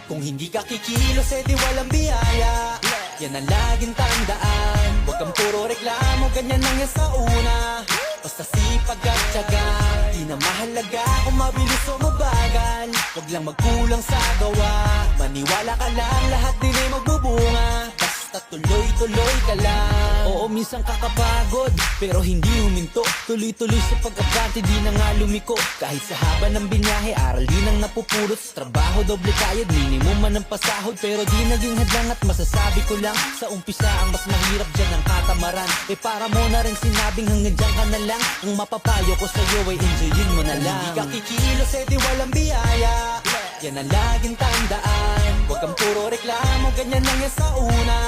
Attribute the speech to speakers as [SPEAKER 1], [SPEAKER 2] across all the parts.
[SPEAKER 1] Kung hindi ka kikilos, edi walang biyaya. Yan ang laging tandaan. Huwag kang puro reklamo, ganyan lang yan sa una. Basta sipag at tiyaga, di na mahalaga kung mabilis o mabagal. Huwag lang magkulang sa gawa, maniwala ka lang, lahat din ay magbubunga. Basta tuloy-tuloy ka lang. Oo, minsan kakapagod, pero hindi huminto. Tuloy-tuloy sa pag-abante, di na nga lumiko. Kahit sa haba ng binyahe, aral din ang napupulot. Sa trabaho, doble kayod, minimum man ang pasahod. Pero di naging hadlang at masasabi ko lang, sa umpisa ang mas mahirap dyan ang katamaran. Para mo na rin sinabing hanggang dyan ka na lang. Ang mapapayo ko sa'yo ay enjoyin mo na lang. Kung hindi ka kikilos, edi walang biyaya. Yan ang laging tandaan. Huwag kang puro reklamo, ganyan lang yan sa una.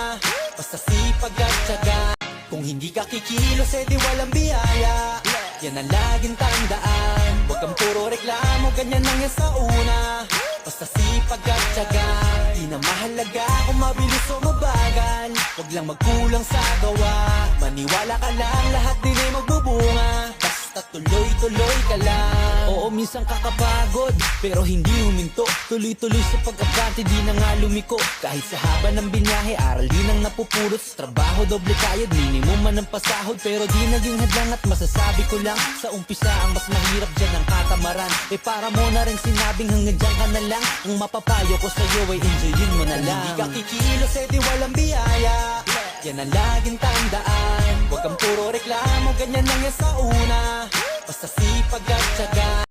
[SPEAKER 1] Basta sipag at tiyaga. Kung hindi ka kikilos, edi walang biyaya. Yan ang laging tandaan. Huwag kang puro reklamo, ganyan lang yan sa una. Basta sipag at tiyaga, di na mahalaga kung mabilis o mabagal. Huwag lang magkulang sa gawa, maniwala ka lang, lahat din ay magbubunga. Basta tuloy-tuloy ka lang. Oo, minsan kakapagod, pero hindi huminto. Tuloy-tuloy sa pag-abante, di na nga lumiko. Kahit sa haba ng binyahe, aral din ang napupulot. Sa trabaho, doble kayod, minimum man ang pasahod. Pero di naging hadlang at masasabi ko lang, sa umpisa ang mas mahirap dyan ang katamaran. Para mo na rin sinabing hanggang dyan ka na lang. Ang mapapayo ko sa'yo ay enjoyin mo na lang. Kung hindi ka kikilos, edi walang biyaya. Yan ang laging tandaan. Huwag kang puro reklamo, ganyan lang yan sa una. Basta sipag at tiyaga.